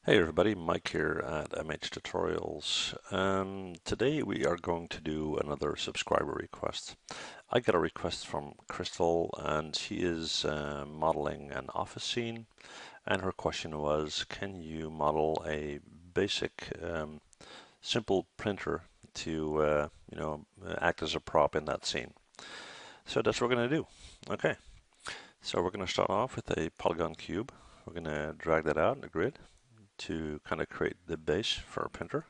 Hey everybody, Mike here at MH Tutorials. Today we are going to do another subscriber request. I got a request from Crystal and she is modeling an office scene, and her question was, can you model a basic simple printer to act as a prop in that scene? So that's what we're going to do. Okay, so we're going to start off with a polygon cube. We're going to drag that out in the grid to kind of create the base for our printer.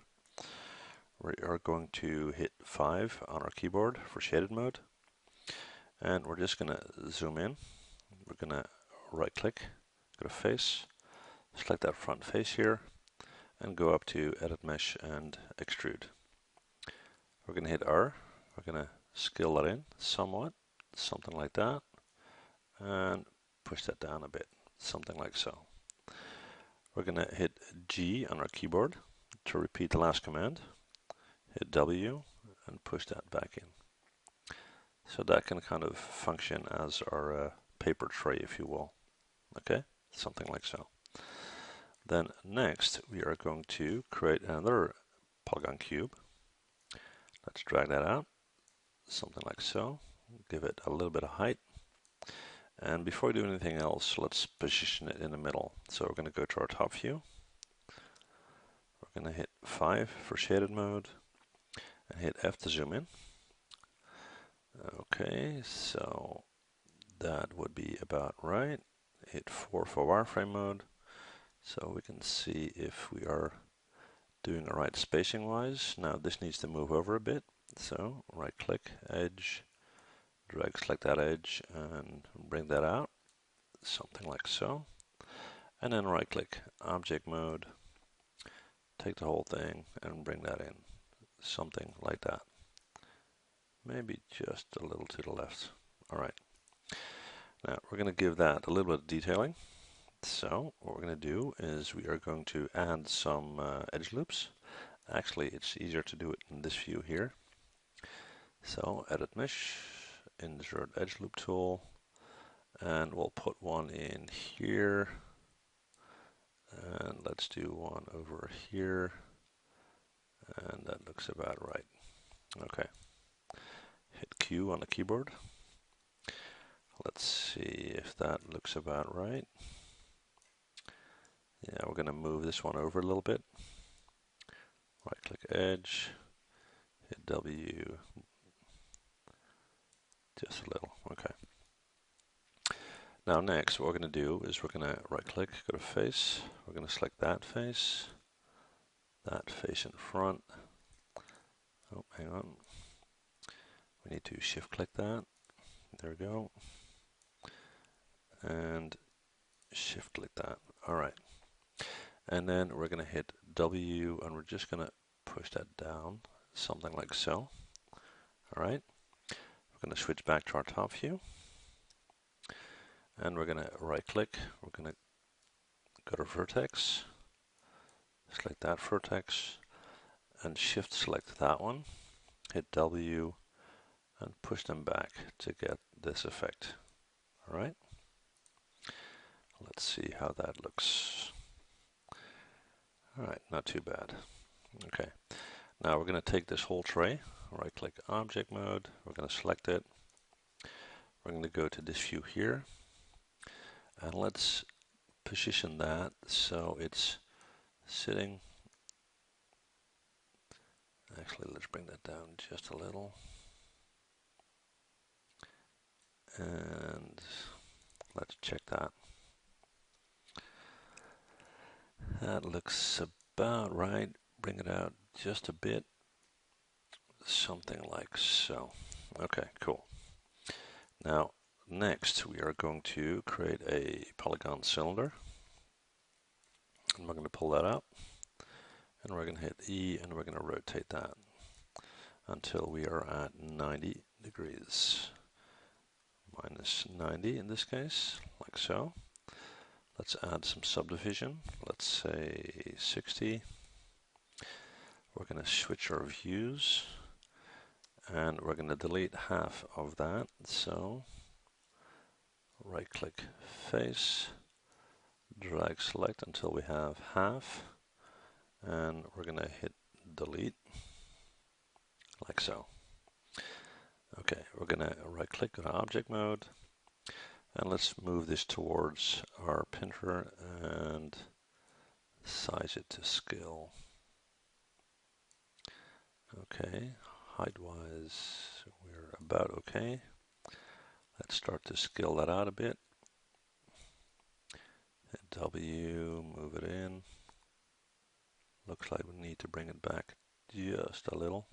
We are going to hit 5 on our keyboard for shaded mode, and we're just going to zoom in. We're going to right click, go to face, select that front face here, and go up to edit mesh and extrude. We're going to hit R, we're going to scale that in somewhat, something like that, and push that down a bit, something like so. We're going to hit G on our keyboard to repeat the last command. Hit W and push that back in. So that can kind of function as our paper tray, if you will. Okay, something like so. Then next we are going to create another polygon cube. Let's drag that out, something like so. Give it a little bit of height. And before we do anything else, let's position it in the middle. So we're going to go to our top view. We're going to hit 5 for shaded mode and hit F to zoom in. Okay, so that would be about right. Hit 4 for wireframe mode, so we can see if we are doing the right spacing wise. Now this needs to move over a bit, so right click, edge, drag select that edge and bring that out, something like so. And then right click, object mode, take the whole thing and bring that in, something like that. Maybe just a little to the left. Alright. Now we're going to give that a little bit of detailing. So what we're going to do is we are going to add some edge loops. Actually, it's easier to do it in this view here. So edit mesh, insert edge loop tool, and we'll put one in here. And let's do one over here. And that looks about right. Okay. Hit Q on the keyboard. Let's see if that looks about right. Yeah, we're going to move this one over a little bit. Right click edge, hit W, just a little, okay. Now next, what we're going to do is we're going to right click, go to face, we're going to select that face in front. Oh, hang on. We need to shift click that. There we go. And shift click that. Alright. And then we're going to hit W and we're just going to push that down, something like so. Alright. We're going to switch back to our top view. And we're going to right click, we're going to go to vertex, select that vertex, and shift select that one, hit W, and push them back to get this effect. Alright, let's see how that looks. Alright, not too bad. Okay, now we're going to take this whole tray, right click object mode, we're going to select it, we're going to go to this view here, and let's position that so it's sitting. Actually, let's bring that down just a little. And let's check that. That looks about right. Bring it out just a bit. Something like so. Okay, cool. Now, next we are going to create a polygon cylinder. And we're going to pull that out. And we're going to hit E and we're going to rotate that until we are at 90 degrees. Minus 90 in this case, like so. Let's add some subdivision. Let's say 60. We're going to switch our views and we're going to delete half of that. So right click face, drag select until we have half, and we're going to hit delete, like so. Okay, we're going to right click on object mode, and let's move this towards our printer and size it to scale. Okay, height-wise, we're about okay. Let's start to scale that out a bit. Hit W, move it in. Looks like we need to bring it back just a little.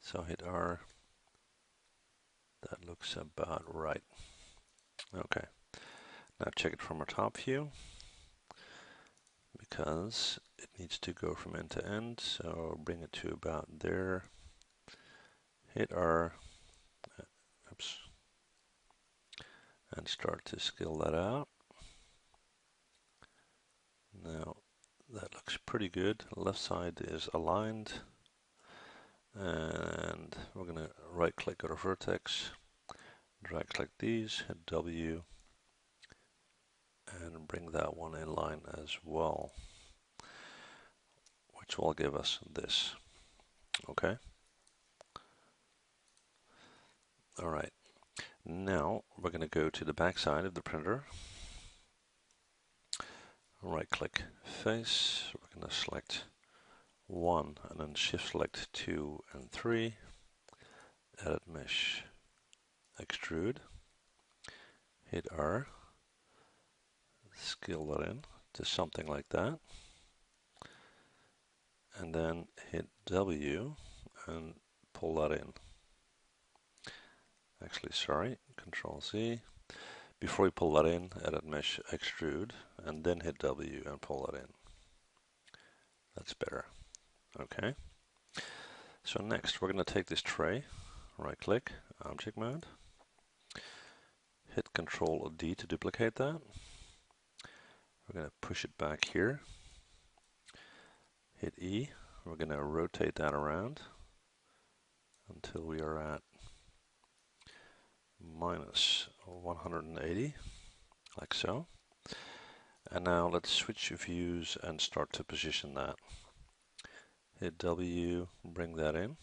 So hit R. That looks about right. Okay, now check it from our top view, because it needs to go from end to end, so bring it to about there. Hit R, oops, and start to scale that out. Now that looks pretty good. Left side is aligned, and we're going to right click on our vertex, drag click these, hit W, and bring that one in line as well, which will give us this. Okay. All right. Now we're going to go to the back side of the printer. Right click face. We're going to select 1 and then shift select 2 and 3. Edit mesh, extrude. Hit R. Scale that in to something like that. And then hit W and pull that in. Actually, sorry, Control Z. Before we pull that in, edit mesh, extrude, and then hit W and pull that in. That's better. Okay. So next, we're going to take this tray, right click, object mode, hit Control D to duplicate that. We're going to push it back here, hit E. We're going to rotate that around until we are at minus 180, like so. And now let's switch views and start to position that. Hit W, bring that in,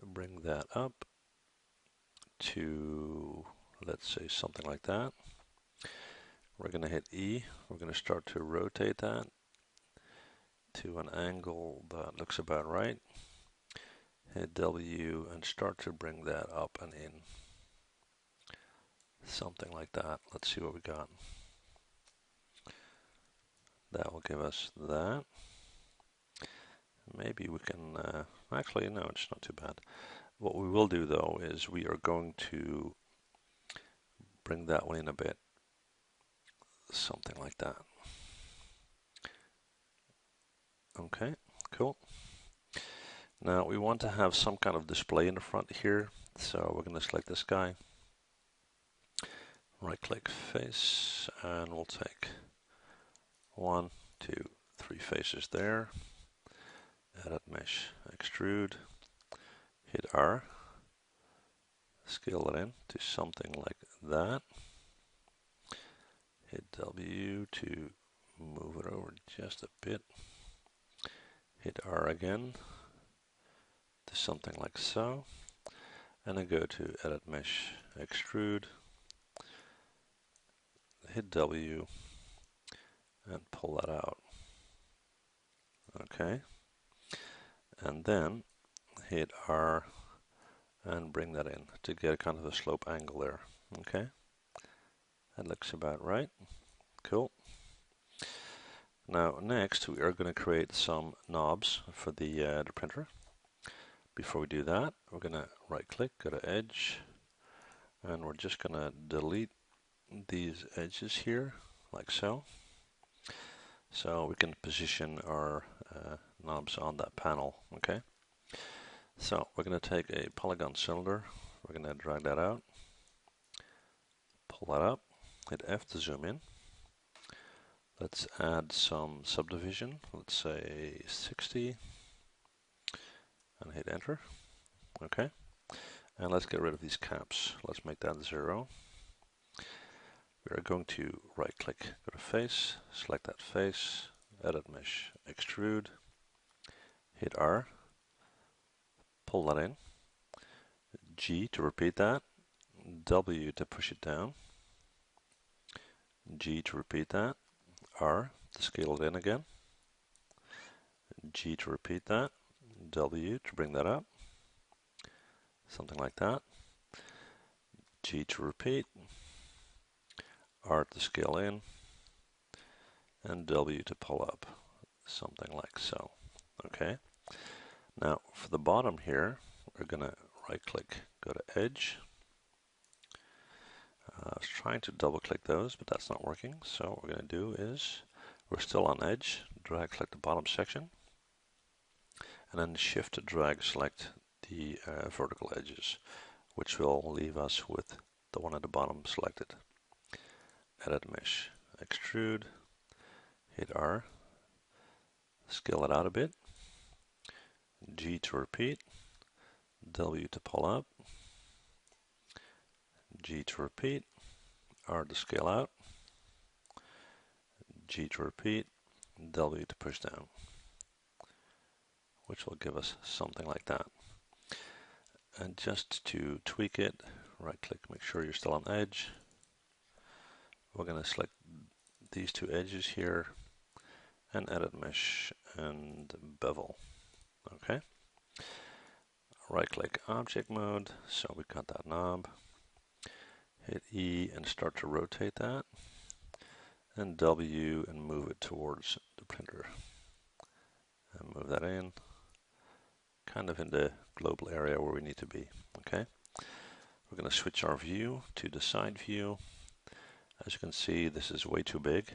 bring that up to, let's say, something like that. We're going to hit E. We're going to start to rotate that to an angle that looks about right. Hit W and start to bring that up and in. Something like that. Let's see what we got. That will give us that. Maybe we can, actually, no, it's not too bad. What we will do though is we are going to bring that one in a bit. Something like that. Okay, cool. Now we want to have some kind of display in the front here, so we're going to select this guy, right click face, and we'll take 1, 2, 3 faces there, edit mesh, extrude, hit R, scale it in to something like that, hit W to move it over just a bit, hit R again to something like so, and then go to edit mesh, extrude, hit W and pull that out. Okay, and then hit R and bring that in to get kind of a slope angle there. Okay, that looks about right. Cool. Now next we are going to create some knobs for the printer. Before we do that, we're going to right click, go to edge, and we're just going to delete these edges here like so. So we can position our knobs on that panel. Okay. So we're going to take a polygon cylinder, we're going to drag that out, pull that up, hit F to zoom in. Let's add some subdivision, let's say 60, and hit enter. Okay, and let's get rid of these caps. Let's make that 0. We are going to right click, go to face, select that face, edit mesh, extrude, hit R, pull that in, G to repeat that, W to push it down, G to repeat that, R to scale it in again, G to repeat that, W to bring that up, something like that, G to repeat, R to scale in, and W to pull up, something like so. Okay. Now for the bottom here, we're going to right click, go to edge. I was trying to double click those, but that's not working. So what we're going to do is, we're still on edge, drag click the bottom section, and then shift to drag select the vertical edges, which will leave us with the one at the bottom selected. Edit mesh, extrude, hit R, scale it out a bit, G to repeat, W to pull up, G to repeat, R to scale out, G to repeat, W to push down, which will give us something like that. And just to tweak it, right click, make sure you're still on edge. We're going to select these two edges here and edit mesh and bevel. Okay. Right click object mode, so we got that knob. Hit E and start to rotate that, and W and move it towards the printer. And move that in, kind of in the global area where we need to be. Okay. We're going to switch our view to the side view. As you can see, this is way too big.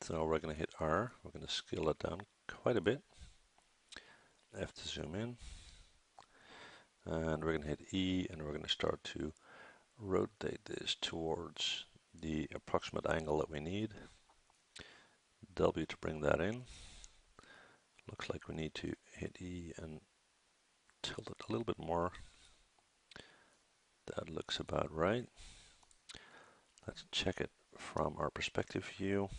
So we're going to hit R. We're going to scale it down quite a bit. F to zoom in. And we're going to hit E and we're going to start to rotate this towards the approximate angle that we need. W to bring that in. Looks like we need to hit E and tilt it a little bit more. That looks about right. Let's check it from our perspective view.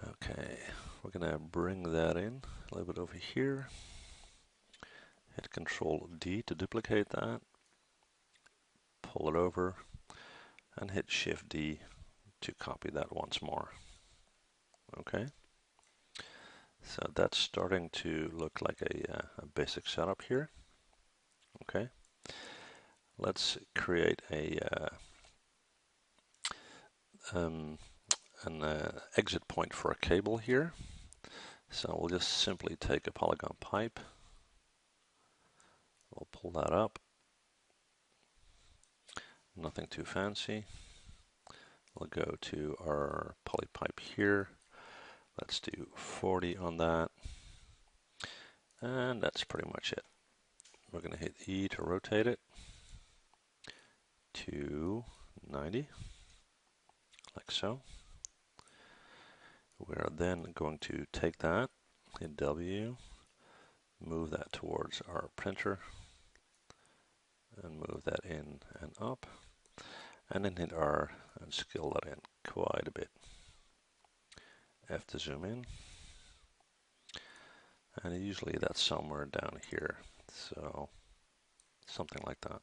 Okay, we're going to bring that in a little bit over here. Hit Control D to duplicate that. Pull it over and hit Shift D to copy that once more. Okay, so that's starting to look like a basic setup here. Okay, let's create an exit point for a cable here. So we'll just simply take a polygon pipe. We'll pull that up. Nothing too fancy. We'll go to our poly pipe here. Let's do 40 on that. And that's pretty much it. We're going to hit E to rotate it to 90, like so. We're then going to take that, hit W, move that towards our printer, and move that in and up, and then hit R and scale that in quite a bit. F to zoom in, and usually that's somewhere down here, so something like that.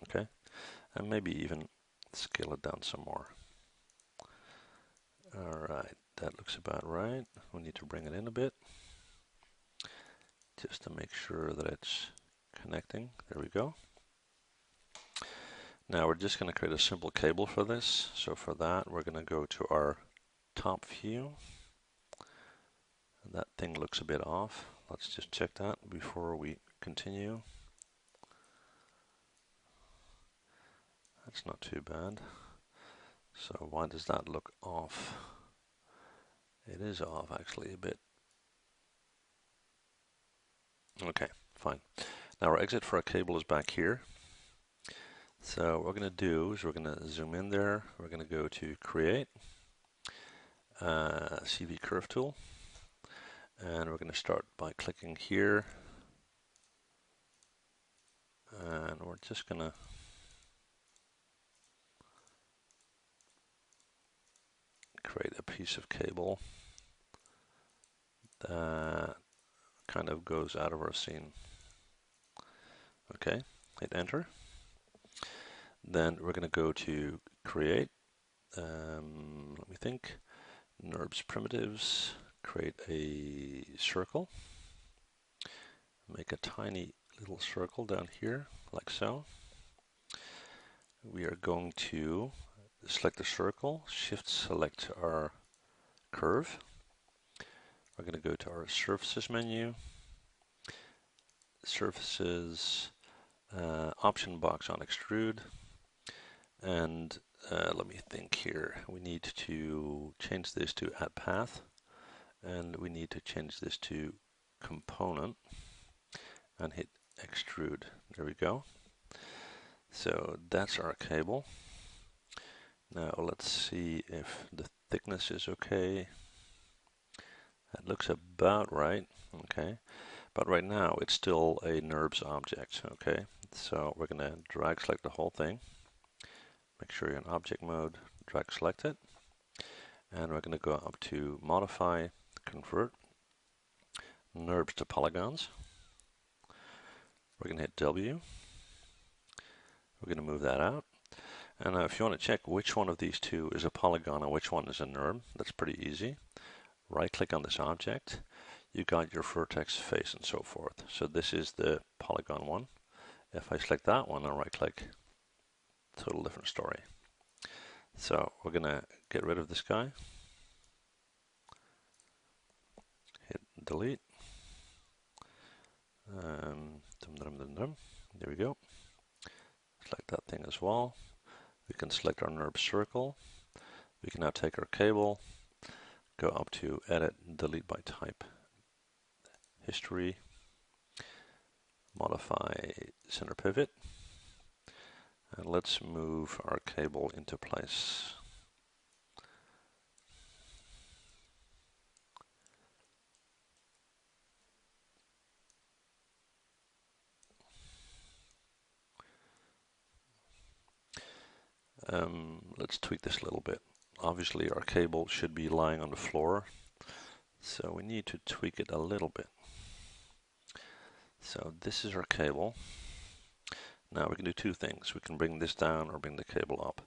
Okay, and maybe even scale it down some more. Alright, that looks about right. We need to bring it in a bit, just to make sure that it's connecting. There we go. Now we're just going to create a simple cable for this. So for that, we're going to go to our top view. And that thing looks a bit off. Let's just check that before we continue. That's not too bad. So why does that look off? It is off actually a bit. Okay, fine. Now our exit for our cable is back here. So what we're going to do is we're going to zoom in there. We're going to go to Create, CV Curve Tool, and we're going to start by clicking here. And we're just going to piece of cable that kind of goes out of our scene. Okay, hit enter. Then we're going to go to create. Let me think. NURBS primitives. Create a circle. Make a tiny little circle down here, like so. We are going to select the circle, shift select our curve. We're going to go to our surfaces menu, surfaces, option box on extrude, and let me think here. We need to change this to add path, and we need to change this to component and hit extrude. There we go. So that's our cable. Now let's see if the thickness is okay. That looks about right. Okay, but right now it's still a NURBS object. Okay, so we're going to drag select the whole thing. Make sure you're in object mode, drag select it, and we're going to go up to modify, convert NURBS to polygons. We're going to hit W. We're going to move that out. And if you want to check which one of these two is a polygon and which one is a NURB, that's pretty easy. Right click on this object. You got your vertex, face, and so forth. So this is the polygon one. If I select that one and right click, total different story. So we're going to get rid of this guy. Hit delete. There we go. Select that thing as well. We can select our NURB circle. We can now take our cable, go up to edit, delete by type, history, modify center pivot, and let's move our cable into place. Let's tweak this a little bit. Obviously our cable should be lying on the floor, so we need to tweak it a little bit. So this is our cable. Now we can do two things. We can bring this down or bring the cable up.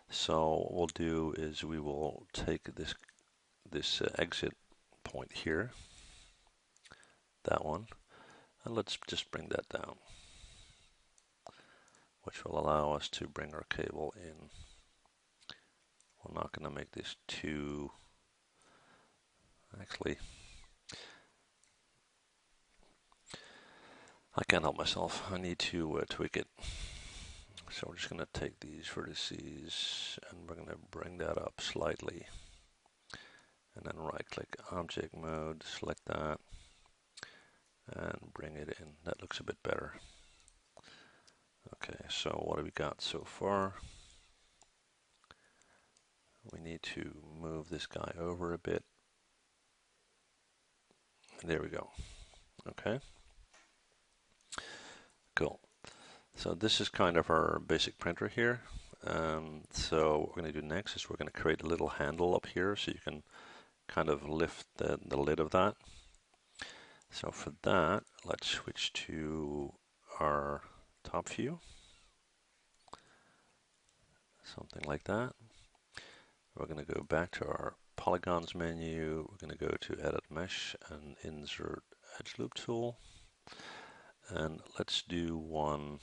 So what we'll do is we will take this exit point here, that one, and let's just bring that down, which will allow us to bring our cable in. We're not going to make this too, actually, I can't help myself. I need to tweak it. So we're just going to take these vertices and we're going to bring that up slightly. And then right click object mode, select that, and bring it in. That looks a bit better. Okay, so what have we got so far? We need to move this guy over a bit. There we go. Okay. Cool. So this is kind of our basic printer here. So what we're going to do next is we're going to create a little handle up here so you can kind of lift the lid of that. So for that, let's switch to our top view. Something like that. We're going to go back to our polygons menu. We're going to go to edit mesh and insert edge loop tool. And let's do one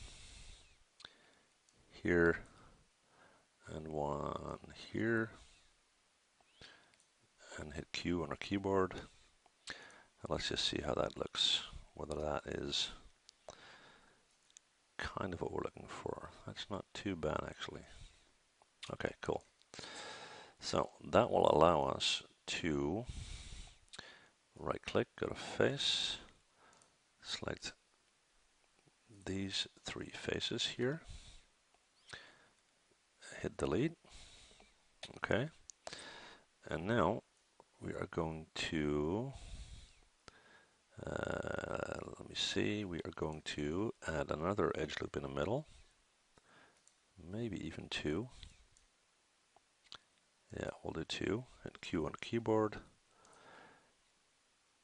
here and one here. And hit Q on our keyboard. And let's just see how that looks. Whether that is kind of what we're looking for. That's not too bad actually. Okay, cool. So that will allow us to right click, go to face, select these three faces here, hit delete. Okay, and now we are going to let me see, we are going to add another edge loop in the middle, maybe even two. Yeah, we'll do 2. Hit Q on the keyboard.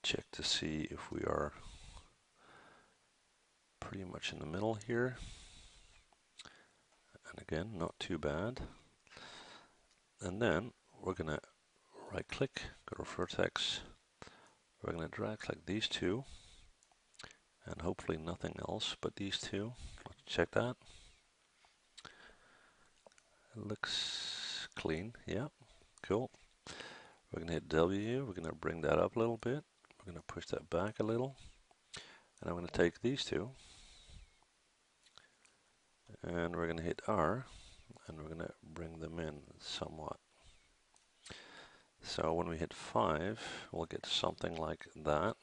Check to see if we are pretty much in the middle here. And again, not too bad. And then we're going to right click, go to vertex. We're going to drag select these two. And hopefully nothing else but these two. Let's check that. It looks clean. Yeah, cool. We're going to hit W. We're going to bring that up a little bit. We're going to push that back a little. And I'm going to take these two. And we're going to hit R. And we're going to bring them in somewhat. So when we hit 5, we'll get something like that.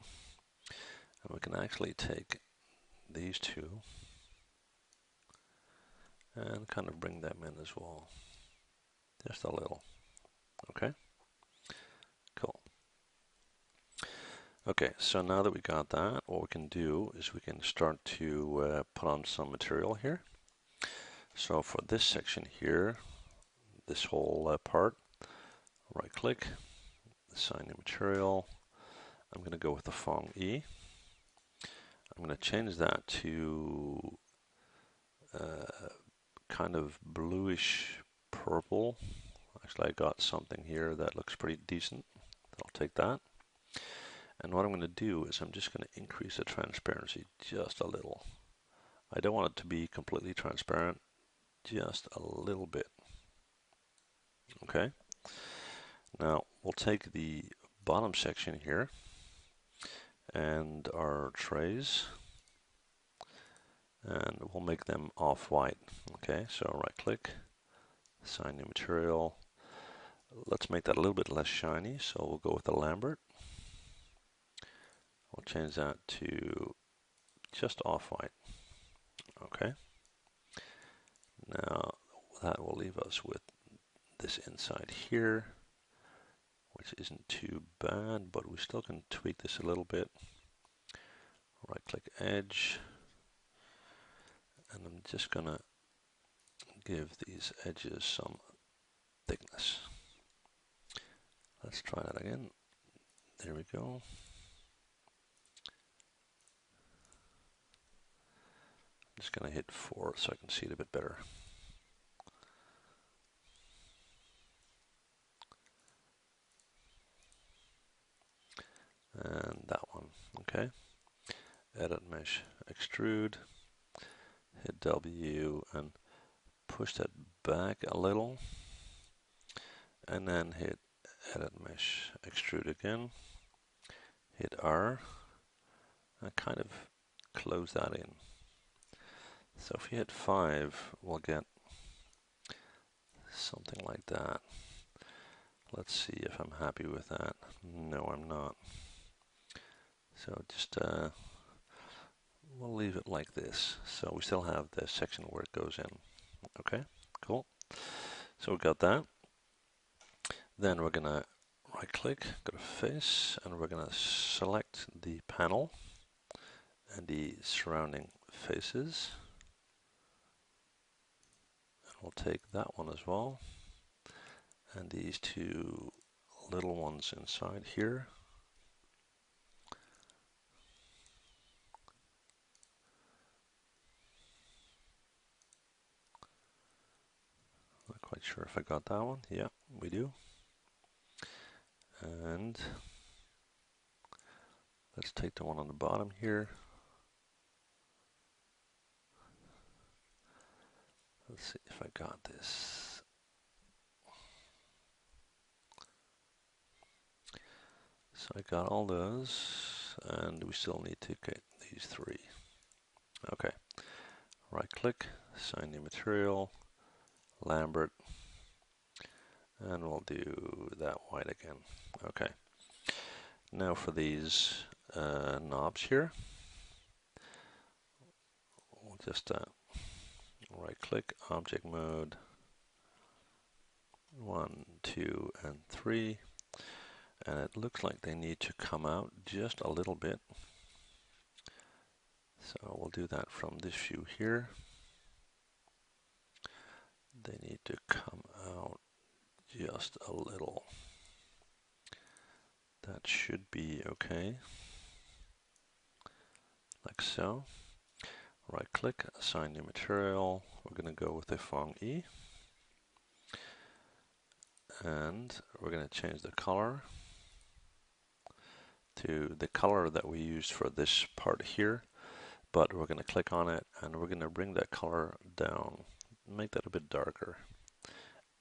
And we can actually take these two and kind of bring them in as well. Just a little. Okay? Cool. Okay, so now that we got that, what we can do is we can start to put on some material here. So for this section here, this whole part, right click, assign new material. I'm going to go with the Phong E. I'm going to change that to kind of bluish purple. Actually, I got something here that looks pretty decent. I'll take that. And what I'm going to do is I'm just going to increase the transparency just a little. I don't want it to be completely transparent, just a little bit. Okay. Now we'll take the bottom section here and our trays and we'll make them off-white. Okay, so right click, assign new material. Let's make that a little bit less shiny, so we'll go with the Lambert. We'll change that to just off-white. Okay. Now that will leave us with this inside here, which isn't too bad, but we still can tweak this a little bit. Right click edge, and I'm just gonna give these edges some thickness. Let's try that again. There we go. I'm just gonna hit 4 so I can see it a bit better. And that one, okay. Edit mesh, extrude, hit W and push that back a little, and then hit edit mesh, extrude again, hit R, and kind of close that in. So if you hit 5, we'll get something like that. Let's see if I'm happy with that. No, I'm not. So just we'll leave it like this. So we still have the section where it goes in. Okay, cool. So we got that. Then we're gonna right click, go to face, and we're gonna select the panel and the surrounding faces. And we'll take that one as well. And these two little ones inside here. Not quite sure if I got that one. Yeah, we do. And let's take the one on the bottom here. Let's see if I got this. So I got all those, and we still need to get these 3. Okay. Right click, assign new material, Lambert, and we'll do that white again. Okay. Now for these knobs here, we'll just right click, object mode, 1, 2, and 3, and it looks like they need to come out just a little bit. So we'll do that from this view here. They need to come out just a little. That should be okay, like so. Right click, assign new material. We're going to go with the Phong E. And we're going to change the color to the color that we used for this part here. But we're going to click on it and we're going to bring that color down, make that a bit darker,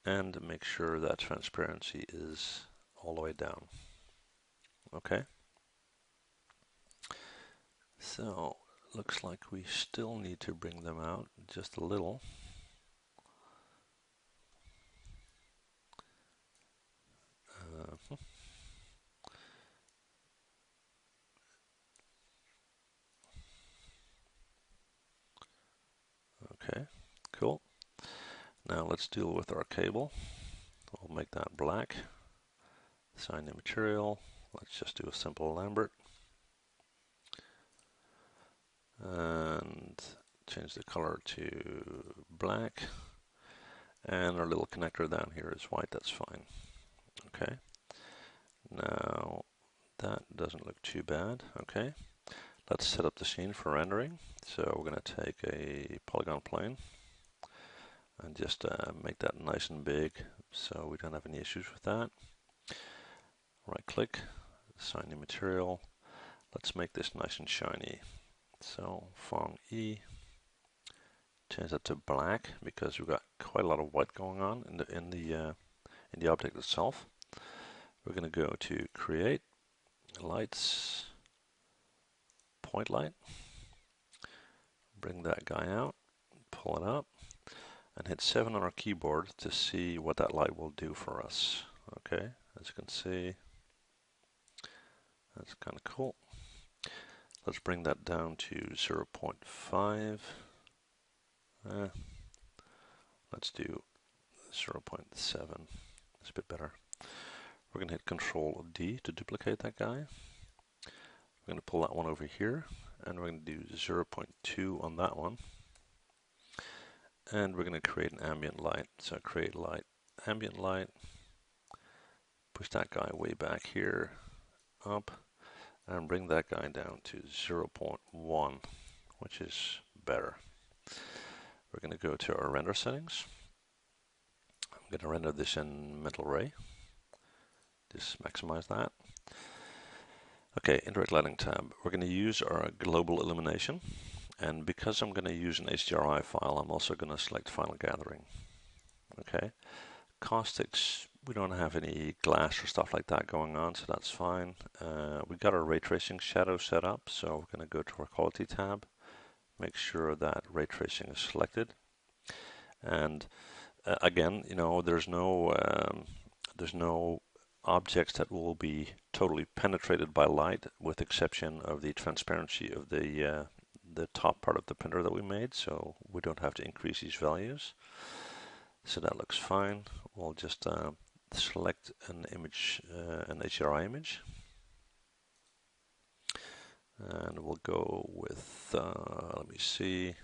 and make sure that transparency is all the way down. Okay. So looks like we still need to bring them out just a little. Okay, cool. Now let's deal with our cable. We'll make that black. Assign new material. Let's just do a simple Lambert. And change the color to black. And our little connector down here is white, that's fine. Okay. Now that doesn't look too bad. Okay. Let's set up the scene for rendering. So we're going to take a polygon plane and just make that nice and big so we don't have any issues with that. Right click, assign new material. Let's make this nice and shiny. So Phong E, change that to black because we've got quite a lot of white going on in the object itself. We're going to go to Create, Lights, Point Light. Bring that guy out, pull it up, and hit 7 on our keyboard to see what that light will do for us. Okay, as you can see, that's kind of cool. Let's bring that down to 0.5. Let's do 0.7. That's a bit better. We're going to hit Control D to duplicate that guy. We're going to pull that one over here, and we're going to do 0.2 on that one. And we're going to create an ambient light. So create light, ambient light. Push that guy way back here, up, and bring that guy down to 0.1, which is better. We're going to go to our render settings. I'm going to render this in Mental Ray. Just maximize that. Okay, indirect lighting tab. We're going to use our global illumination. And because I'm going to use an HDRI file, I'm also going to select Final Gathering. Okay. Caustics, we don't have any glass or stuff like that going on, so that's fine. We got our ray tracing shadow set up, so we're going to go to our quality tab, make sure that ray tracing is selected. And again, you know, there's no objects that will be totally penetrated by light, with exception of the transparency of the top part of the printer that we made, so we don't have to increase these values. So that looks fine. We'll just select an image, an HDRI image, and we'll go with, let me see,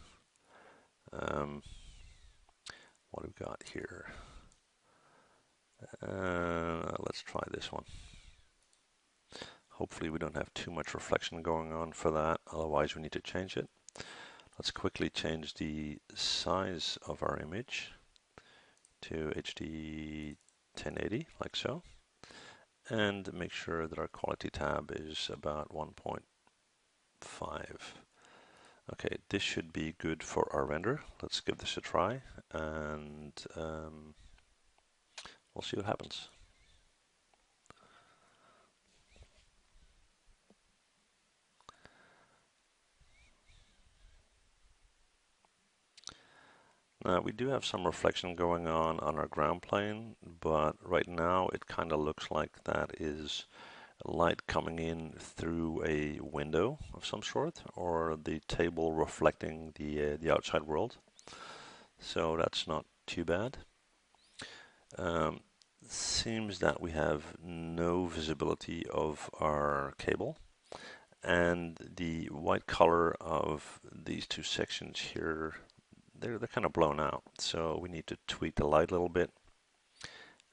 what we've got here. Let's try this one. Hopefully we don't have too much reflection going on for that, otherwise we need to change it. Let's quickly change the size of our image to HD 1080, like so, and make sure that our quality tab is about 1.5. Okay, this should be good for our render. Let's give this a try, and we'll see what happens. Now we do have some reflection going on our ground plane, but right now it kind of looks like that is light coming in through a window of some sort, or the table reflecting the outside world. So that's not too bad. Seems that we have no visibility of our cable, and the white color of these two sections here, they're kind of blown out, so we need to tweak the light a little bit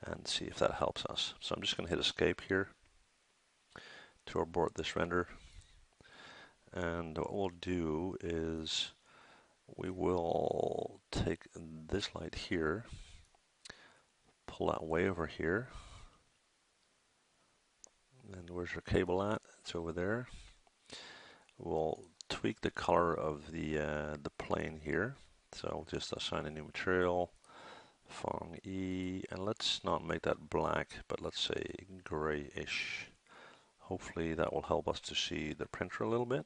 and see if that helps us. So I'm just going to hit escape here to abort this render. And what we'll do is we will take this light here, pull that way over here. And where's our cable at? It's over there. We'll tweak the color of the plane here. So we'll just assign a new material, Phong E, and let's not make that black, but let's say grayish. Hopefully that will help us to see the printer a little bit.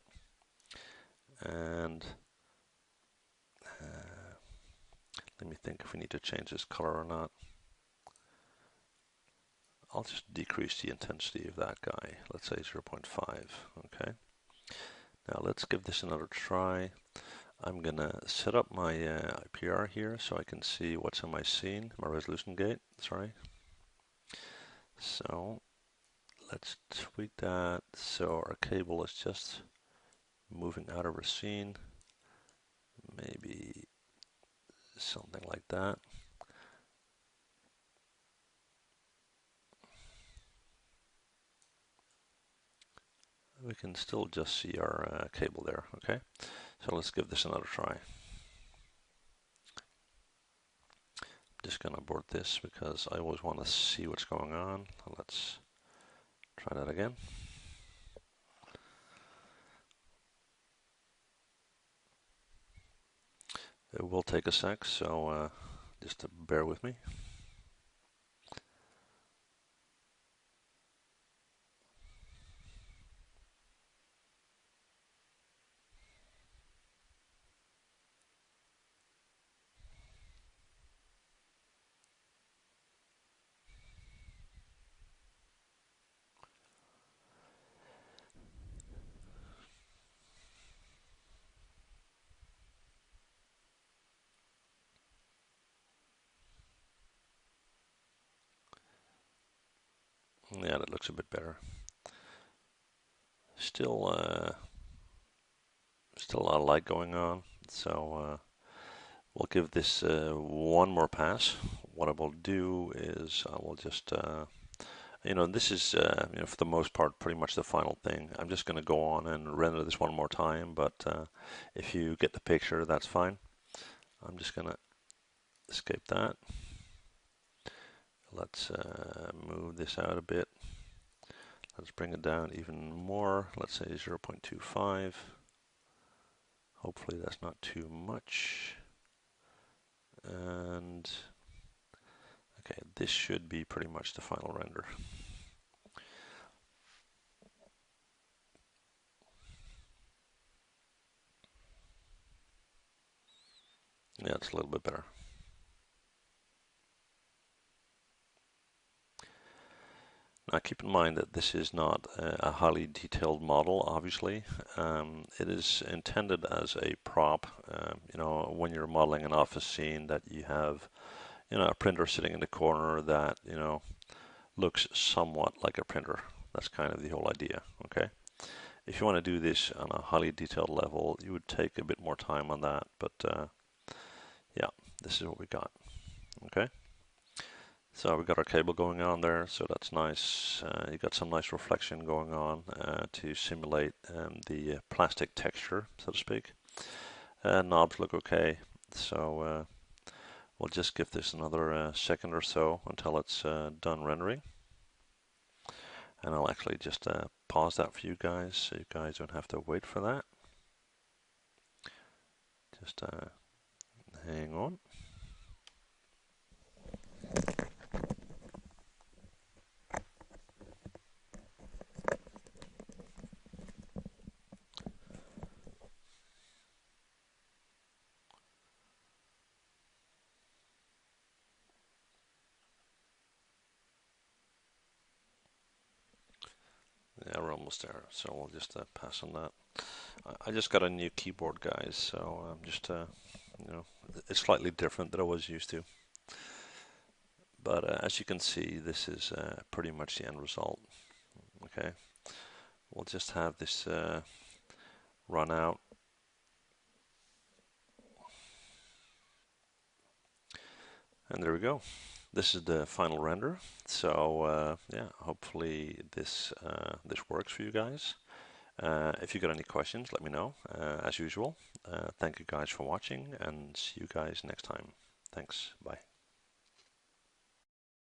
And let me think if we need to change this color or not. I'll just decrease the intensity of that guy. Let's say 0.5. Okay. Now let's give this another try. I'm gonna set up my IPR here so I can see what's in my scene, my resolution gate, sorry. So let's tweak that so our cable is just moving out of our scene. Maybe something like that. We can still just see our cable there, okay? So let's give this another try. I'm just going to abort this because I always want to see what's going on. Let's try that again. It will take a sec, so just bear with me. Yeah, that looks a bit better. Still a lot of light going on, so we'll give this one more pass. What I will do is I will just, this is, for the most part, pretty much the final thing. I'm just going to go on and render this one more time, but if you get the picture, that's fine. I'm just going to escape that. Let's move this out a bit. Let's bring it down even more. Let's say 0.25. Hopefully that's not too much. And okay, this should be pretty much the final render. Yeah, it's a little bit better. Now keep in mind that this is not a highly detailed model, obviously. It is intended as a prop, when you're modeling an office scene that you have, a printer sitting in the corner that, looks somewhat like a printer. That's kind of the whole idea, okay? If you want to do this on a highly detailed level, you would take a bit more time on that, but yeah, this is what we got, okay? So we got our cable going on there, so that's nice. You got some nice reflection going on to simulate the plastic texture, so to speak. Knobs look okay, so we'll just give this another second or so until it's done rendering. And I'll actually just pause that for you guys, so you guys don't have to wait for that. Just hang on. Yeah, we're almost there, so we'll just pass on that. I just got a new keyboard, guys, so I'm just, it's slightly different than I was used to. But as you can see, this is pretty much the end result. Okay, we'll just have this run out. And there we go. this is the final render. So yeah, hopefully this works for you guys. If you got any questions, let me know, as usual. Thank you guys for watching, and see you guys next time. Thanks. Bye.